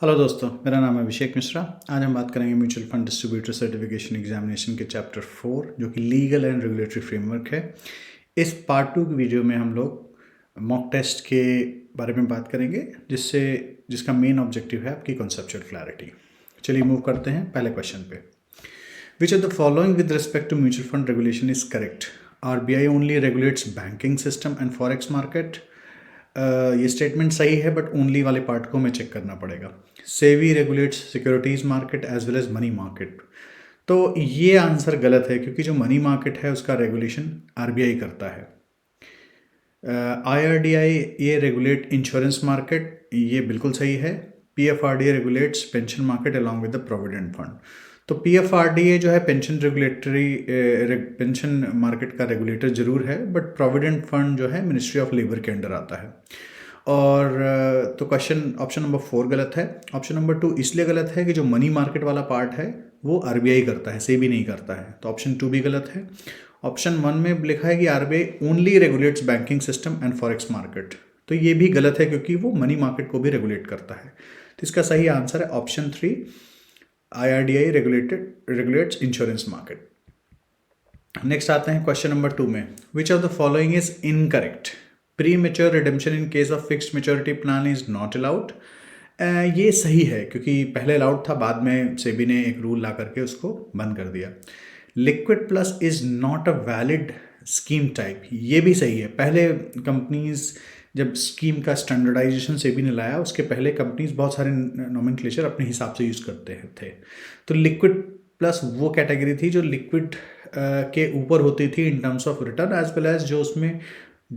Hello दोस्तों, मेरा नाम है अभिषेक मिश्रा। आज हम बात करेंगे mutual fund distributor certification examination के चैप्टर 4 जो कि लीगल एंड रेगुलेटरी फ्रेमवर्क है। इस पार्ट 2 की वीडियो में हम लोग मॉक टेस्ट के बारे में बात करेंगे जिसका मेन ऑब्जेक्टिव है आपकी कॉन्सेप्चुअल क्लैरिटी। चलिए मूव करते हैं पहले क्वेश्चन पे। Which of the following with respect to mutual fund regulation is correct? RBI only regulates banking system and forex market. ये स्टेटमेंट सही है बट ओनली वाले पार्ट को हमें चेक करना पड़ेगा। SEBI regulates securities market as well as money market. तो ये आंसर गलत है क्योंकि जो मनी मार्केट है उसका रेगुलेशन RBI करता है। IRDAI ये रेगुलेट इंश्योरेंस मार्केट, ये बिल्कुल सही है। PFRDA regulates pension market along with the provident fund. तो PFRDA जो है पेंशन मार्केट का रेगुलेटर जरूर है बट प्रोविडेंट फंड जो है मिनिस्ट्री ऑफ लेबर के अंडर आता है। और तो ऑप्शन नंबर 4 गलत है। ऑप्शन नंबर 2 इसलिए गलत है कि जो मनी मार्केट वाला पार्ट है वो RBI करता है, सेबी नहीं करता है, तो ऑप्शन 2 भी गलत है। ऑप्शन 1 में लिखा है कि RBI only regulates banking system and forex market, तो ये भी गलत है क्योंकि वो मनी मार्केट को भी रेगुलेट करता है। तो इसका सही आंसर है option 3, IRDAI regulates insurance market. Next आते हैं क्वेश्चन नंबर 2 में। विच of the following is incorrect? Pre mature redemption in case of fixed maturity plan is not allowed. ये सही है क्योंकि पहले अलाउड था, बाद में सेबी ने एक रूल ला करके उसको बंद कर दिया। Liquid plus is not a valid scheme type, ये भी सही है। पहले कंपनीज जब स्कीम का स्टैंडर्डाइजेशन सेबी ने लाया उसके पहले कंपनीज बहुत सारे नोमेनक्लेचर अपने हिसाब से यूज़ करते थे। तो लिक्विड प्लस वो कैटेगरी थी जो लिक्विड के ऊपर होती थी in terms of return as well as जो उसमें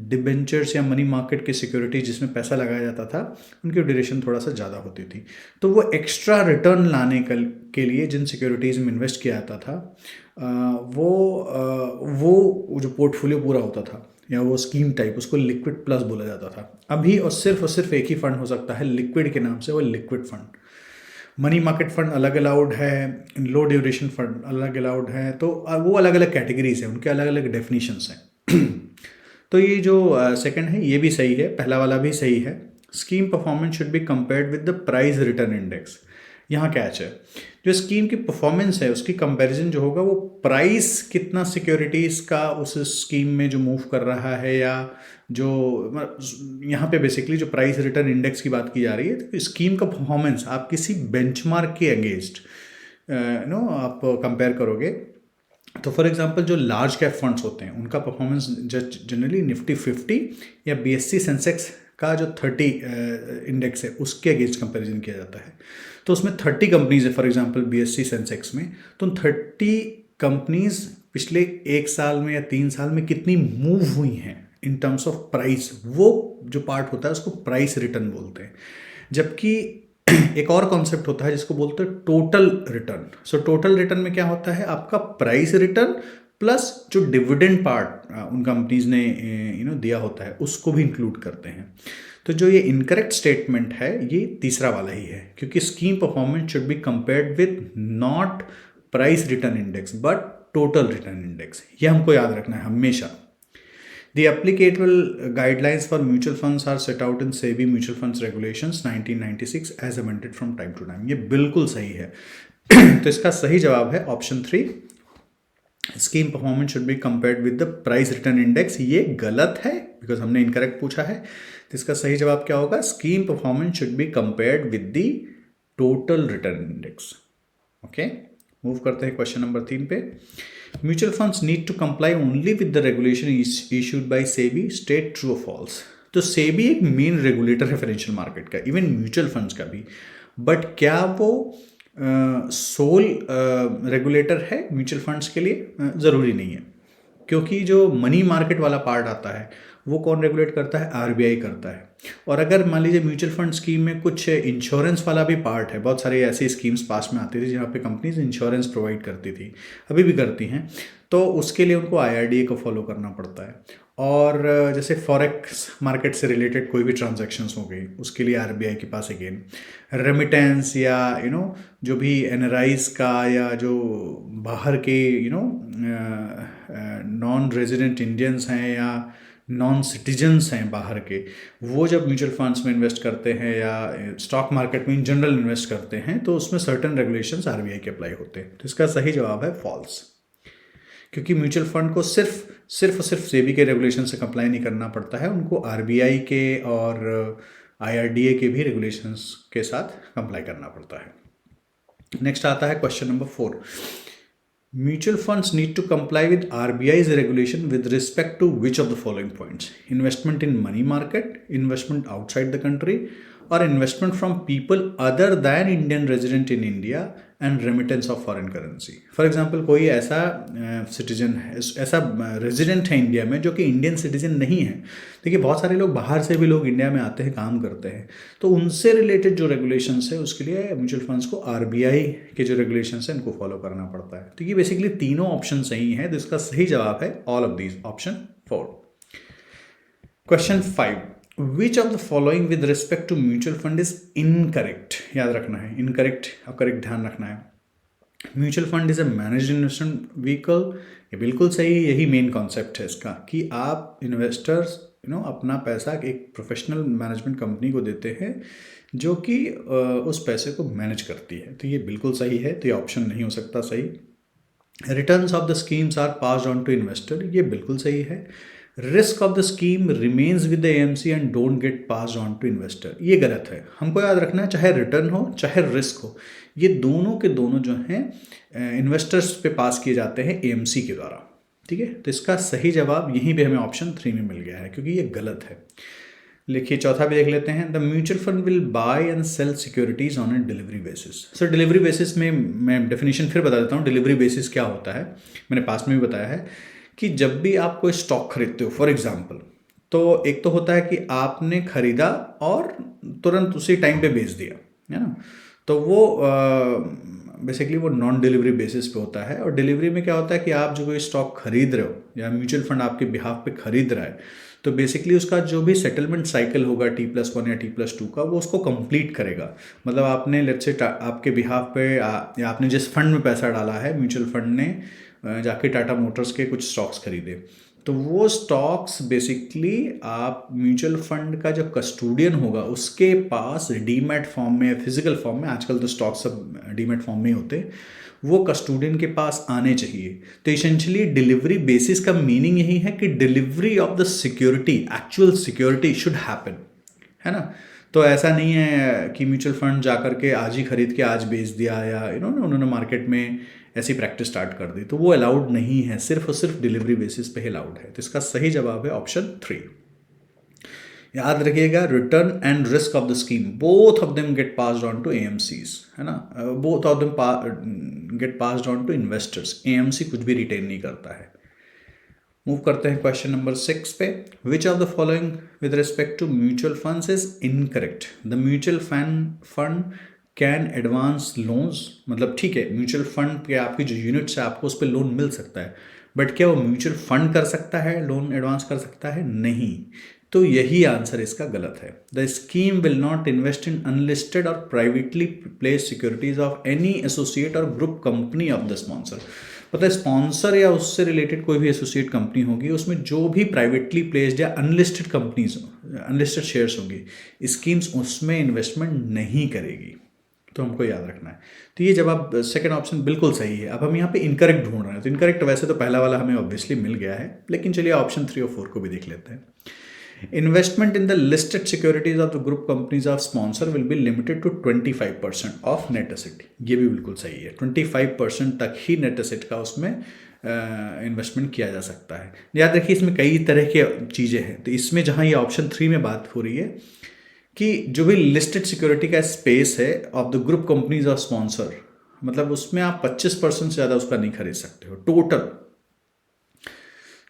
डिबेंचर्स या मनी मार्केट की सिक्योरिटी जिसमें पैसा लगाया जाता था उनकी ड्यूरेशन थोड़ा सा ज़्यादा होती थी। तो वो एक्स्ट्रा रिटर्न लाने के लिए जिन सिक्योरिटीज़ में इन्वेस्ट किया जाता था वो जो पोर्टफोलियो पूरा होता था या वो स्कीम टाइप, उसको लिक्विड प्लस बोला जाता था। अभी और सिर्फ एक ही फंड हो सकता है लिक्विड के नाम से, वो liquid fund. Money market fund अलग अलाउड है, लो ड्यूरेशन फंड अलग अलाउड है, तो वो अलग अलग कैटेगरीज हैं, उनके अलग अलग डेफिनेशंस हैं। तो ये जो सेकंड है ये भी सही है, पहला वाला भी सही है। Scheme performance should be compared with the price return index. यहाँ कैच है, जो स्कीम की परफॉर्मेंस है उसकी कंपैरिजन जो होगा वो प्राइस कितना सिक्योरिटीज़ का उस स्कीम में जो मूव कर रहा है या जो यहाँ पे बेसिकली जो प्राइस रिटर्न इंडेक्स की बात की जा रही है, तो स्कीम का परफॉर्मेंस आप किसी बेंचमार्क के अगेंस्ट आप कंपेयर करोगे। तो फॉर एग्जांपल जो लार्ज कैप फंड्स होते हैं उनका परफॉर्मेंस जनरली निफ्टी 50 या BSE सेंसेक्स का जो 30 इंडेक्स है उसके अगेंस्ट कंपैरिजन किया जाता है। तो उसमें 30 कंपनीज है फॉर एग्जांपल BSE सेंसेक्स में, तो 30 कंपनीज पिछले 1 साल में या 3 साल में कितनी मूव हुई हैं इन टर्म्स ऑफ प्राइस, वो जो पार्ट होता है उसको प्राइस रिटर्न बोलते हैं। जबकि एक और कॉन्सेप्ट होता है जिसको बोलते हैं total return. So total return में क्या होता है, आपका प्राइस रिटर्न प्लस जो डिविडेंड पार्ट उन कंपनीज ने दिया होता है उसको भी इंक्लूड करते हैं। तो जो ये इनकरेक्ट स्टेटमेंट है ये तीसरा वाला ही है, क्योंकि scheme performance should be compared with not price return index but total return index. ये हमको याद रखना है हमेशा। The applicable guidelines for mutual funds are set out in SEBI Mutual Funds Regulations 1996 as amended from time to time। ये बिल्कुल सही है। तो इसका सही जवाब है option 3, scheme performance should be compared with the price return index. ये गलत है बिकॉज हमने इनकरेक्ट पूछा है। तो इसका सही जवाब क्या होगा, scheme performance should be compared with the total return index. Okay, move करते हैं क्वेश्चन नंबर 3 पे। Mutual funds need to comply only with the regulation issued by SEBI, state true और फॉल्स। तो सेबी एक मेन रेगुलेटर है फाइनेंशियल मार्केट का, even mutual funds का भी, बट क्या वो सोल रेगुलेटर है म्यूचुअल फंड्स के लिए? ज़रूरी नहीं है, क्योंकि जो मनी मार्केट वाला पार्ट आता है वो कौन रेगुलेट करता है, RBI करता है। और अगर मान लीजिए म्यूचुअल फंड स्कीम में कुछ इंश्योरेंस वाला भी पार्ट है, बहुत सारी ऐसी स्कीम्स पास में आती थी जहाँ पे कंपनीज इंश्योरेंस प्रोवाइड करती थी, अभी भी करती हैं, तो उसके लिए उनको IRDA को फॉलो करना पड़ता है। और जैसे फॉरेक्स मार्केट से रिलेटेड कोई भी ट्रांजैक्शंस हो गई उसके लिए RBI के पास अगेन रेमिटेंस या जो भी NRIs का या जो बाहर के नॉन रेजिडेंट इंडियंस हैं या नॉन सिटीजन्स हैं बाहर के, वो जब म्यूचुअल फंड्स में इन्वेस्ट करते हैं या स्टॉक मार्केट में इन जनरल इन्वेस्ट करते हैं तो उसमें सर्टेन रेगुलेशंस आरबीआई के अप्लाई होते हैं। तो इसका सही जवाब है फॉल्स, क्योंकि म्यूचुअल फंड को सिर्फ और सिर्फ सेबी के रेगुलेशन से कंप्लाई नहीं करना पड़ता है, उनको आरबीआई के और आईआरडीए के भी रेगुलेशंस के साथ कंप्लाई करना पड़ता है। नेक्स्ट आता है question number 4। Mutual funds need to comply with RBI's regulation with respect to which of the following points? Investment in money market, investment outside the country, और investment from people other than Indian resident in India and remittance of foreign currency. For example कोई ऐसा citizen है, ऐसा resident है India में जो कि Indian citizen नहीं है। देखिए बहुत सारे लोग बाहर से भी लोग इंडिया में आते हैं, काम करते हैं, तो उनसे रिलेटेड जो रेगुलेशंस है उसके लिए म्यूचुअल फंड्स को आरबीआई के जो रेगुलेशंस है इनको फॉलो करना पड़ता है। तो ये बेसिकली तीनों ऑप्शन सही है, तो इसका सही जवाब है all of these, option 4। Question 5। Which of the following with respect to mutual fund is incorrect? याद रखना है, इनकरेक्ट और करेक्ट ध्यान रखना है। Mutual fund is a managed investment vehicle, ये बिल्कुल सही है, यही मेन कॉन्सेप्ट है इसका कि आप इन्वेस्टर्स अपना पैसा एक प्रोफेशनल मैनेजमेंट कंपनी को देते हैं जो कि उस पैसे को मैनेज करती है। तो ये बिल्कुल सही है, तो ये ऑप्शन नहीं हो सकता सही। Returns of the schemes are passed on to investor, ये बिल्कुल सही है। Risk of the scheme remains with the AMC and don't get passed on to investor, ये गलत है। हमको याद रखना है, चाहे रिटर्न हो चाहे रिस्क हो, ये दोनों के दोनों जो हैं इन्वेस्टर्स पे पास किए जाते हैं एएमसी के द्वारा। ठीक है, तो इसका सही जवाब यहीं पे हमें ऑप्शन 3 में मिल गया है, क्योंकि ये गलत है। लिखिए चौथा भी देख लेते हैं। The mutual fund will buy and sell securities on a delivery basis. Sir delivery basis में मैं डेफिनेशन फिर बता देता हूँ, डिलीवरी बेसिस क्या होता है। मैंने पास में भी बताया है कि जब भी आप कोई स्टॉक खरीदते हो, फॉर एग्जाम्पल, तो एक तो होता है कि आपने खरीदा और तुरंत उसी टाइम पे बेच दिया, है ना, तो वो बेसिकली वो नॉन डिलीवरी बेसिस पे होता है। और डिलीवरी में क्या होता है कि आप जो कोई स्टॉक खरीद रहे हो या म्यूचुअल फंड आपके बिहाफ पे खरीद रहा है, तो बेसिकली उसका जो भी सेटलमेंट साइकिल होगा T+1 या T+2 का, वो उसको कंप्लीट करेगा। मतलब आपने लेट्स से आपके बिहाफ पे या आपने जिस फंड में पैसा डाला है, म्यूचुअल फंड ने जाके टाटा मोटर्स के कुछ स्टॉक्स खरीदे, तो वो स्टॉक्स बेसिकली आप म्यूचुअल फंड का जो कस्टोडियन होगा उसके पास डीमैट फॉर्म में, फिजिकल फॉर्म में, आजकल तो स्टॉक्स सब डीमैट फॉर्म में ही होते हैं, वो कस्टोडियन के पास आने चाहिए। तो इसेंशियली डिलीवरी बेसिस का मीनिंग यही है कि delivery of the security, actual security should happen, है ना। तो ऐसा नहीं है कि म्यूचुअल फंड जा करके आज ही खरीद के आज बेच दिया, या उन्होंने मार्केट में ऐसी प्रैक्टिस स्टार्ट कर दी, तो वो अलाउड नहीं है, सिर्फ और सिर्फ डिलीवरी बेसिस पे ही अलाउड है। तो इसका सही जवाब है ऑप्शन 3। याद रखिएगा, return and risk of the scheme both of them get passed on to AMCs, है ना, both of them get passed on to investors. AMC कुछ भी रिटेन नहीं करता है। मूव करते हैं क्वेश्चन नंबर 6 पे। Which of the following with respect to mutual funds is incorrect? The mutual fund can advance loans, मतलब ठीक है, म्यूचुअल फंड के आपकी जो यूनिट्स है आपको उस पर लोन मिल सकता है, बट क्या वो म्यूचुअल फंड कर सकता है, लोन एडवांस कर सकता है? नहीं। तो यही आंसर इसका गलत है। The scheme will not invest in unlisted और privately placed securities of any associate और group company of the sponsor. मतलब स्पॉन्सर या उससे रिलेटेड कोई भी एसोसिएट कंपनी होगी, उसमें जो भी प्राइवेटली प्लेस्ड या अनलिस्टेड कंपनीज, अनलिस्टेड शेयर्स होंगी, स्कीम्स उसमें इन्वेस्टमेंट नहीं करेगी। तो हमको याद रखना है। तो ये जवाब सेकंड ऑप्शन बिल्कुल सही है। अब हम यहाँ पे इनकरेक्ट ढूंढ रहे हैं, तो इनकरेक्ट वैसे तो पहला वाला हमें ऑब्वियसली मिल गया है, लेकिन चलिए ऑप्शन 3 और 4 को भी देख लेते हैं। Investment in the listed securities of the group companies of sponsor will be limited to 25% of net asset, ये भी बिल्कुल सही है। 25% तक ही नेट एसेट का उसमें इन्वेस्टमेंट किया जा सकता है। याद रखिए इसमें कई तरह की चीज़ें हैं, तो इसमें जहाँ ये ऑप्शन 3 में बात हो रही है कि जो भी लिस्टेड सिक्योरिटी का स्पेस है of the group companies of sponsor, मतलब उसमें आप 25% से ज़्यादा उसका नहीं खरीद सकते हो टोटल।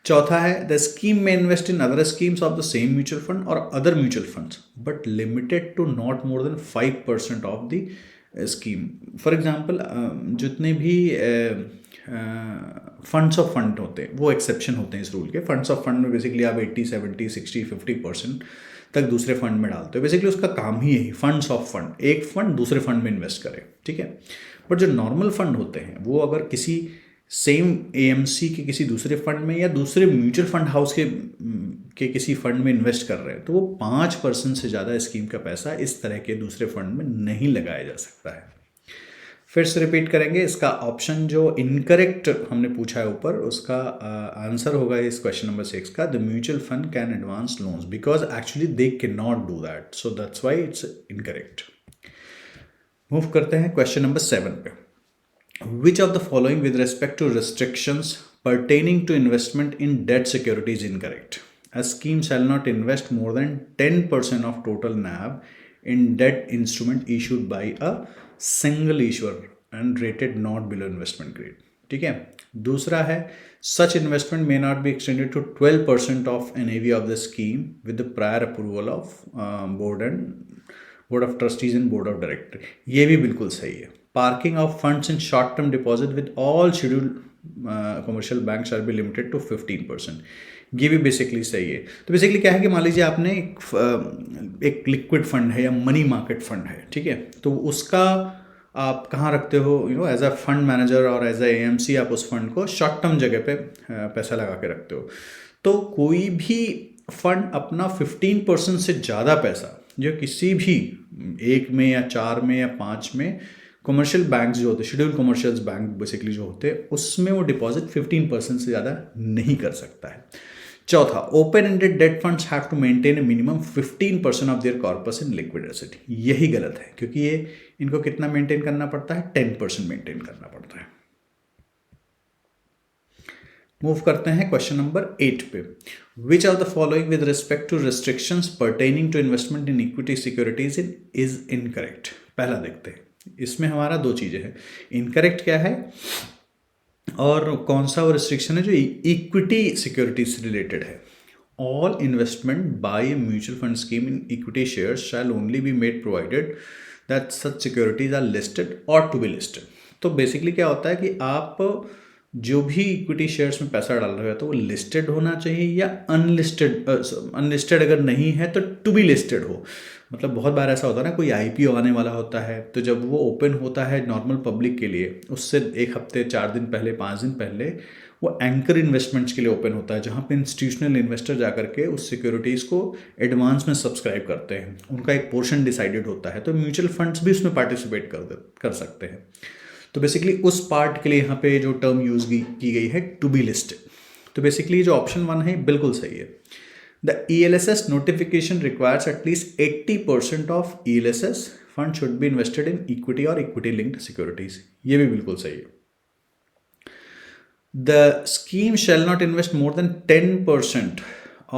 चौथा है द स्कीम में invest in other schemes of the same mutual fund और other mutual funds but limited to not more than 5% of the scheme. For example जितने भी फंड्स ऑफ फंड होते हैं वो एक्सेप्शन होते हैं इस रूल के। फंड्स ऑफ फंड में बेसिकली आप 80, 70, 60, 50% तक दूसरे फंड में डालते हो। बेसिकली उसका काम ही यही, फंड्स ऑफ फंड, एक फंड दूसरे फंड में इन्वेस्ट करे, ठीक है। बट जो नॉर्मल फंड होते हैं वो अगर किसी सेम एएमसी के किसी दूसरे फंड में या दूसरे म्यूचुअल फंड हाउस के के किसी फंड में इन्वेस्ट कर रहे हैं तो वो 5% से ज़्यादा स्कीम का पैसा इस तरह के दूसरे फंड में नहीं लगाया जा सकता है। फिर से रिपीट करेंगे, इसका ऑप्शन जो इनकरेक्ट हमने पूछा है ऊपर, उसका आंसर होगा इस क्वेश्चन नंबर 6 का, the mutual fund can advance loans because actually they can not do that, so that's why it's incorrect. Move करते हैं क्वेश्चन नंबर 7 पे। Which of the following with respect to restrictions pertaining to investment in debt security is incorrect? A scheme shall not invest more than 10% of total NAV in debt instrument issued by a single issuer and rated not below investment grade. ठीक है। दूसरा है such investment may not be extended to 12% of NAV of the scheme with the prior approval of board of trustees and board of director। ये भी बिल्कुल सही है। Parking of funds in short-term deposit with all scheduled commercial banks shall be limited to 15%। ये भी basically सही है। तो बेसिकली क्या है कि मान लीजिए आपने एक लिक्विड फंड है या मनी मार्केट फंड है, ठीक है, तो उसका आप कहाँ रखते हो, एज अ फंड मैनेजर और एज अ एएमसी आप उस फंड को शॉर्ट टर्म जगह पे पैसा लगा के रखते हो। तो कोई भी फंड अपना 15% से ज़्यादा पैसा जो किसी भी 1 में या 4 में या 5 में कमर्शियल बैंक्स जो होते हैं, शेड्यूल कमर्शियल बैंक बेसिकली जो होते हैं, उसमें वो डिपॉजिट 15% से ज़्यादा नहीं कर सकता है। चौथा, open ended debt funds have to maintain a minimum 15% of their corpus in liquid asset. यही गलत है क्योंकि ये इनको कितना मेंटेन करना पड़ता है, 10% मेंटेन करना पड़ता है। मूव करते हैं क्वेश्चन नंबर 8 पे। Which of the following with respect to restrictions pertaining to investment in equity securities is incorrect. पहला देखते हैं, इसमें हमारा 2 चीज़ें हैं, इनकरेक्ट क्या है और कौन सा वो रिस्ट्रिक्शन है जो इक्विटी सिक्योरिटीज से रिलेटेड है। All investment by a mutual fund scheme in equity shares shall only be made provided that such securities are listed और टू बी लिस्टेड। तो बेसिकली क्या होता है कि आप जो भी इक्विटी शेयर्स में पैसा डाल रहे हो तो वो लिस्टेड होना चाहिए या अनलिस्टेड अगर नहीं है तो टू बी लिस्टेड हो। मतलब बहुत बार ऐसा होता है ना, कोई आईपीओ आने वाला होता है तो जब वो ओपन होता है नॉर्मल पब्लिक के लिए, उससे 1 हफ्ते 4 दिन पहले 5 दिन पहले वो एंकर इन्वेस्टमेंट्स के लिए ओपन होता है, जहाँ पे इंस्टीट्यूशनल इन्वेस्टर जाकर के उस सिक्योरिटीज़ को एडवांस में सब्सक्राइब करते हैं, उनका एक पोर्शन डिसाइडेड होता है, तो म्यूचुअल फंड्स भी उसमें पार्टिसिपेट कर सकते हैं। तो बेसिकली उस पार्ट के लिए यहाँ पे जो टर्म यूज़ की गई है टू बी लिस्टेड। तो बेसिकली जो ऑप्शन 1 है बिल्कुल सही है। The ELSS notification requires at least 80% of ELSS fund should be invested in equity or equity linked securities। ये भी बिल्कुल सही है। The scheme shall not invest more than 10%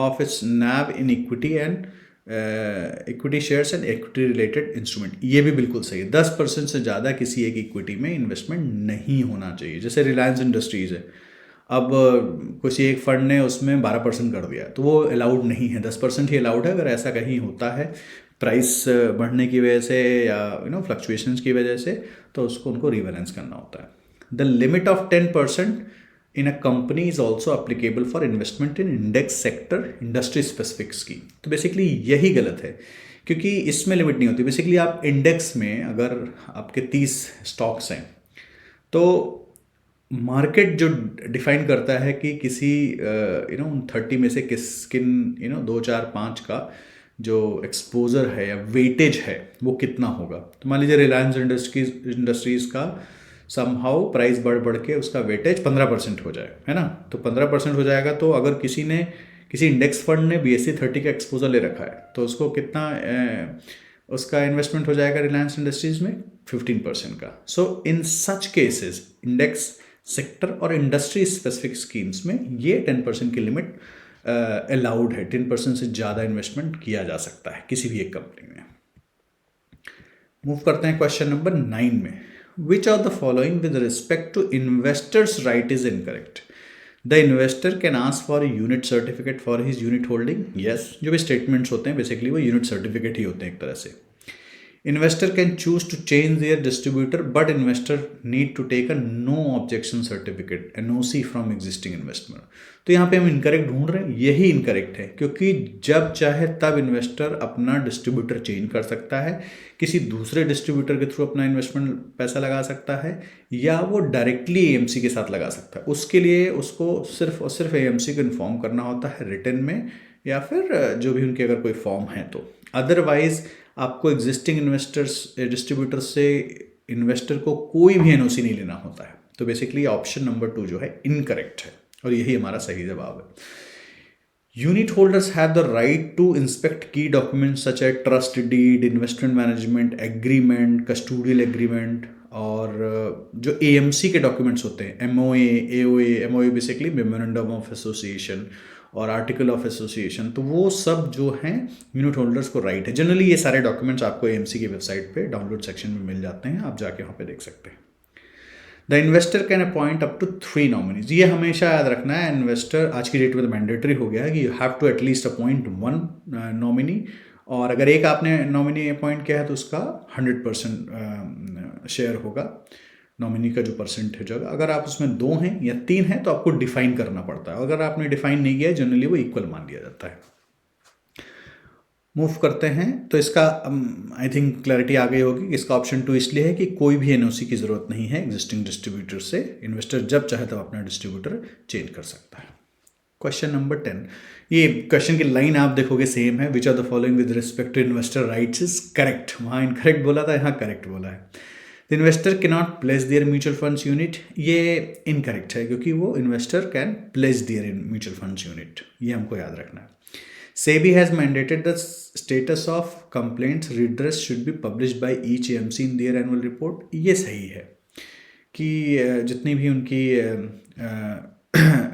of its NAV in equity and equity shares and equity related instrument. ये भी बिल्कुल सही है। 10% से ज़्यादा किसी एक इक्विटी में इन्वेस्टमेंट नहीं होना चाहिए। जैसे रिलायंस इंडस्ट्रीज़ है, अब किसी एक फंड ने उसमें 12% कर दिया तो वो अलाउड नहीं है, 10% ही अलाउड है। अगर ऐसा कहीं होता है प्राइस बढ़ने की वजह से या फ्लक्चुएशंस की वजह से, तो उसको उनको रिबैलेंस करना होता है। The limit of 10% in a company is also applicable for investment in index sector industry specific scheme। तो बेसिकली यही गलत है क्योंकि इसमें लिमिट नहीं होती। बेसिकली आप इंडेक्स में अगर आपके 30 स्टॉक्स हैं तो मार्केट जो डिफाइन करता है कि किसी 30 में से किन 2 4 5 का जो एक्सपोजर है या वेटेज है वो कितना होगा। तो मान लीजिए रिलायंस इंडस्ट्रीज़ का समहाउ प्राइस बढ़ के उसका वेटेज 15% हो जाए, है ना, तो 15% हो जाएगा। तो अगर किसी इंडेक्स फंड ने BSE 30 का एक्सपोजर ले रखा है तो उसको कितना उसका इन्वेस्टमेंट हो जाएगा रिलायंस इंडस्ट्रीज़ में 15% का। सो इन सच केसेस इंडेक्स सेक्टर और इंडस्ट्री स्पेसिफिक स्कीम्स में ये 10% की लिमिट अलाउड है। 10% से ज़्यादा इन्वेस्टमेंट किया जा सकता है किसी भी एक कंपनी में। मूव करते हैं क्वेश्चन नंबर 9 में। Which of the following with respect to investor's right is incorrect? The investor can ask for a unit certificate for his unit holding। Yes, जो भी statements होते हैं बेसिकली वो यूनिट सर्टिफिकेट ही होते हैं एक तरह से। Investor can choose to change their distributor but investor need to take a no objection certificate NOC from existing investor। तो यहाँ पे हम इनकरेक्ट ढूंढ रहे हैं, यही इनकरेक्ट है क्योंकि जब चाहे तब इन्वेस्टर अपना डिस्ट्रीब्यूटर चेंज कर सकता है, किसी दूसरे डिस्ट्रीब्यूटर के थ्रू अपना इन्वेस्टमेंट पैसा लगा सकता है या वो डायरेक्टली AMC के साथ लगा सकता है। उसके लिए उसको सिर्फ और सिर्फ AMC को इन्फॉर्म करना होता है रिटर्न में या फिर जो भी उनके अगर कोई फॉर्म है तो। अदरवाइज आपको एग्जिस्टिंग इन्वेस्टर्स डिस्ट्रीब्यूटर्स से इन्वेस्टर को कोई भी एनओसी नहीं लेना होता है। तो बेसिकली ऑप्शन नंबर 2 जो है इनकरेक्ट है और यही हमारा सही जवाब है। Unit holders have the right to inspect key documents such as trust deed, investment management agreement, custodial agreement और जो एएमसी के डॉक्यूमेंट्स होते हैं, MOA, AOA, MOA basically memorandum of association और आर्टिकल ऑफ एसोसिएशन, तो वो सब जो हैं यूनिट होल्डर्स को राइट है। जनरली ये सारे डॉक्यूमेंट्स आपको एएमसी की वेबसाइट पे डाउनलोड सेक्शन में मिल जाते हैं, आप जाके वहाँ पे देख सकते हैं। The investor can appoint up to 3 nominees, ये हमेशा याद रखना है। इन्वेस्टर आज की डेट में तो मैंडेटरी हो गया है कि you have to at least appoint 1 nominee, और अगर एक आपने नॉमिनी अपॉइंट किया है तो उसका 100% शेयर होगा, नॉमिनी का जो परसेंटेज होगा। अगर आप उसमें 2 हैं या 3 हैं तो आपको डिफाइन करना पड़ता है, अगर आपने डिफाइन नहीं किया है जनरली वो इक्वल मान लिया जाता है। मूव करते हैं, तो इसका आई थिंक क्लैरिटी आ गई होगी। इसका ऑप्शन 2 इसलिए है कि कोई भी एनओसी की ज़रूरत नहीं है एग्जिस्टिंग डिस्ट्रीब्यूटर से, इन्वेस्टर जब चाहे तब अपना डिस्ट्रीब्यूटर चेंज कर सकता है। क्वेश्चन नंबर 10, ये क्वेश्चन की लाइन आप देखोगे सेम है। Which are the following with respect to investor rights is correct. वहाँ इनकरेक्ट बोला था, यहाँ करेक्ट बोला है। The investor can not place their mutual funds unit, ये इनकरेक्ट है क्योंकि वो investor can place their mutual funds unit, ये हमको याद रखना है। SEBI has mandated the status of complaints redress should be published by each AMC in their annual report, ये सही है कि जितनी भी उनकी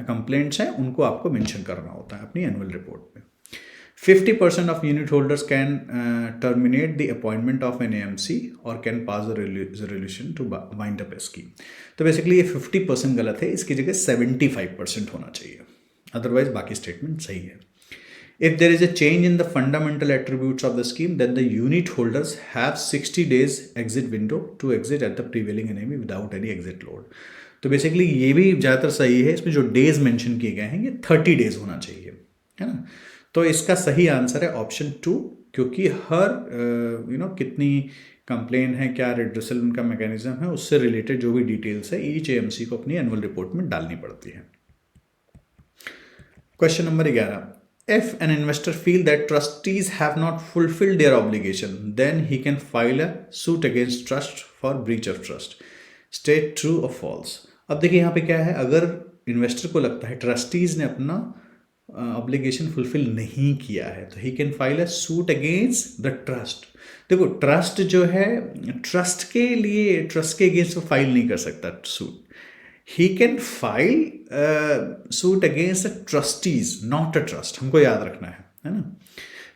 कंप्लेंट्स हैं उनको आपको मेंशन करना होता है अपनी एनुअल रिपोर्ट में। 50% of unit holders can terminate the appointment of an AMC और can pass the resolution to wind up a scheme. तो बेसिकली ये 50% गलत है, इसकी जगह 75% होना चाहिए, अदरवाइज बाकी स्टेटमेंट सही है। If there is a change in the fundamental attributes of the scheme, then the unit holders have 60 days exit window to exit at the prevailing NAV without any exit load. तो basically ये भी ज़्यादातर सही है, इसमें जो days mention किए गए हैं ये 30 डेज होना चाहिए, है ना। तो इसका सही आंसर है ऑप्शन 2, क्योंकि हर कितनी कंप्लेन है, क्या रिड्रेसल उनका मैकेनिज्म है, उससे रिलेटेड जो भी डिटेल्स है ईच AMC को अपनी एनुअल रिपोर्ट में डालनी पड़ती है। Question number 11, if an investor feel that trustees have not fulfilled their obligation, then he can file a suit against trust for breach of trust. State true or false. अब देखिए यहाँ पे क्या है, अगर इन्वेस्टर को लगता है ट्रस्टीज ने अपना ऑब्लिगेशन फुलफिल नहीं किया है तो he can file a suit against the trust. देखो ट्रस्ट जो है, ट्रस्ट के लिए, ट्रस्ट के अगेंस्ट वो फाइल नहीं कर सकता suit. He can file suit against the trustees, not a trust, हमको याद रखना है ना।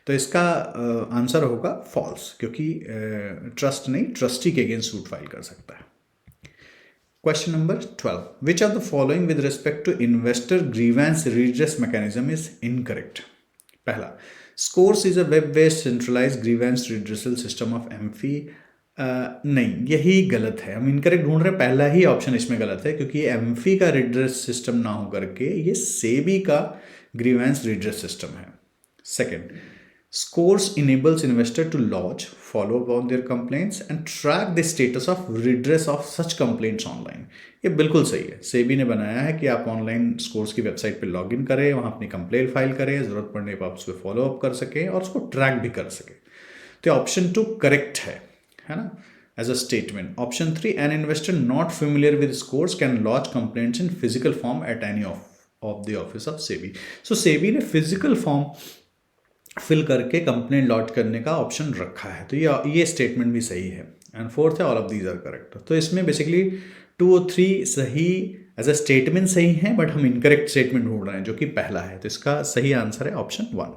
तो इसका आंसर होगा फॉल्स, क्योंकि ट्रस्ट नहीं, ट्रस्टी के अगेंस्ट सूट फाइल कर सकता है। Question number 12, which are the following with respect to investor grievance redress mechanism is incorrect. पहला, SCORES is a web based centralized grievance redressal system of AMFI. नहीं, यही गलत है, हम इनकरेक्ट ढूंढ रहे हैं, पहला ही ऑप्शन इसमें गलत है क्योंकि ये एमफी का रिड्रेस सिस्टम ना हो करके ये सेबी का ग्रीवेंस रिड्रेस सिस्टम है। Second, scores enables investor to launch, follow up on their complaints and track the status of redress of such complaints online. ये बिल्कुल सही है, सेबी ने बनाया है कि आप ऑनलाइन स्कोर्स की वेबसाइट पे लॉगिन करें, वहाँ अपनी कंप्लेंट फाइल करें, ज़रूरत पड़ने पर आप उसको फॉलो अप कर सकें और उसको ट्रैक भी कर सकें। तो ऑप्शन 2 करेक्ट है ना, as a statement. Option 3, an investor not familiar with SCORES can launch complaints in physical form at any of the office of SEBI. So SEBI ने फिजिकल फॉर्म फिल करके complaint launch करने का option रखा है, तो ये statement भी सही है। एंड फोर्थ है, all of these are correct. तो इसमें बेसिकली 2 और 3 सही एज अ स्टेटमेंट सही है, बट हम इनकरेक्ट स्टेटमेंट ढूंढ रहे हैं जो कि पहला है, तो इसका सही आंसर है ऑप्शन 1।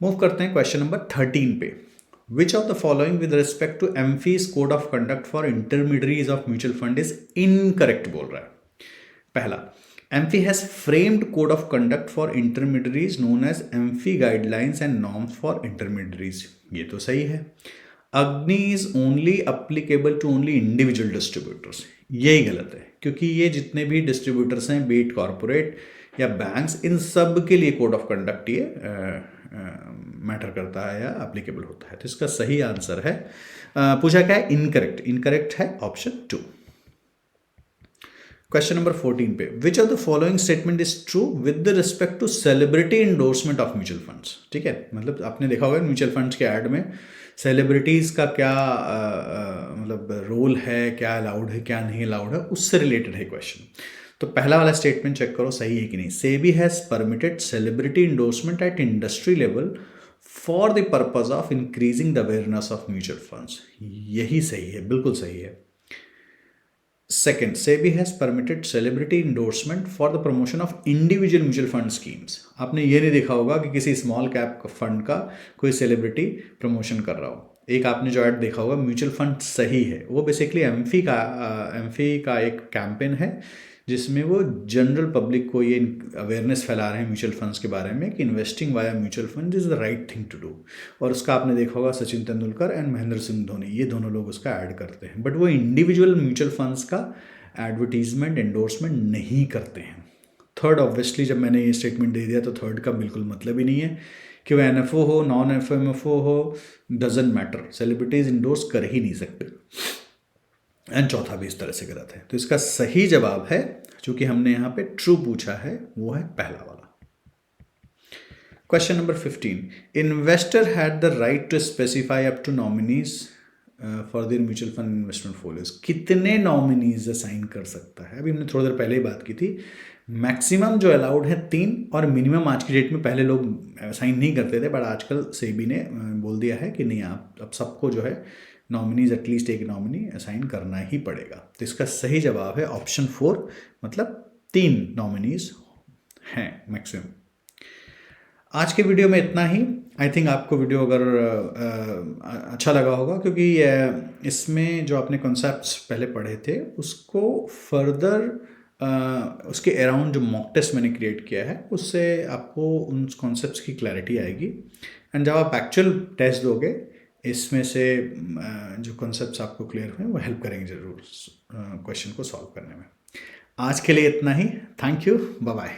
मूव करते हैं क्वेश्चन नंबर 13 पे। Which of the following with respect to MFI's code of conduct for intermediaries of mutual fund is incorrect बोल रहा है। पहला, MFI has framed code of conduct for intermediaries known as MFI guidelines and norms for intermediaries, ये तो सही है। Agni is only applicable to only individual distributors, यही गलत है क्योंकि ये जितने भी डिस्ट्रीब्यूटर्स हैं, बीट कॉरपोरेट या बैंक्स, इन सब के लिए कोड ऑफ कंडक्ट ये मैटर करता है या एप्लीकेबल होता है। तो इसका सही आंसर है, पूछा क्या है, इनकरेक्ट। इनकरेक्ट है ऑप्शन 2। क्वेश्चन नंबर 14 पे, which of the following statement is true with the respect to celebrity endorsement of mutual funds. ठीक है, मतलब आपने देखा होगा म्यूचुअल फंड्स के ऐड में सेलिब्रिटीज़ का क्या मतलब रोल है, क्या अलाउड है क्या नहीं अलाउड है, उससे रिलेटेड है क्वेश्चन। तो पहला वाला स्टेटमेंट चेक करो सही है कि नहीं। SEBI has permitted celebrity endorsement at industry level for the purpose of increasing the awareness of mutual funds. यही सही है, बिल्कुल सही है। Second, SEBI has permitted celebrity endorsement for the promotion of individual mutual fund schemes. आपने ये नहीं देखा होगा कि किसी स्मॉल कैप फंड का कोई सेलिब्रिटी प्रमोशन कर रहा हो। एक आपने जो ऐड देखा होगा म्यूचुअल फंड सही है, वो बेसिकली एमफी का एक कैंपेन है जिसमें वो जनरल पब्लिक को ये अवेयरनेस फैला रहे हैं म्यूचुअल फंड्स के बारे में कि investing via mutual fund is the right thing to do. और उसका आपने देखा होगा सचिन तेंदुलकर एंड महेंद्र सिंह धोनी, ये दोनों लोग उसका ऐड करते हैं, बट वो इंडिविजुअल म्यूचुअल फंड्स का एडवर्टीजमेंट एंडोर्समेंट नहीं करते हैं। थर्ड, ऑब्वियसली जब मैंने ये स्टेटमेंट दे दिया तो थर्ड का बिल्कुल मतलब ही नहीं है कि वह NFO हो नॉन FMFO हो, डजेंट मैटर, सेलिब्रिटीज इंडोर्स कर ही नहीं सकते। एंड चौथा भी इस तरह से गलत है। तो इसका सही जवाब है, चूंकि हमने यहाँ पे ट्रू पूछा है, वो है पहला वाला। Question number 15, investor had the right to specify up to nominees for their mutual fund investment folios. कितने नॉमिनीज असाइन कर सकता है? अभी हमने थोड़ी देर पहले ही बात की थी, मैक्सिमम जो अलाउड है 3 और मिनिमम आज की डेट में, पहले लोग असाइन नहीं करते थे बट आजकल सेबी ने बोल दिया है कि नहीं, आप अब सबको जो है नॉमिनीज एटलीस्ट एक नॉमिनी असाइन करना ही पड़ेगा। तो इसका सही जवाब है ऑप्शन 4, मतलब 3 नॉमिनीज हैं मैक्सिमम। आज के वीडियो में इतना ही। आई थिंक आपको वीडियो अगर अच्छा लगा होगा, क्योंकि इसमें जो आपने कॉन्सेप्ट्स पहले पढ़े थे उसको फर्दर उसके अराउंड जो मॉक टेस्ट मैंने क्रिएट किया है उससे आपको उन कॉन्सेप्ट्स की क्लैरिटी आएगी। एंड जब आप एक्चुअल टेस्ट दोगे इसमें से जो कॉन्सेप्ट्स आपको क्लियर हुए वो हेल्प करेंगे ज़रूर क्वेश्चन को सॉल्व करने में। आज के लिए इतना ही। Thank you, bye bye.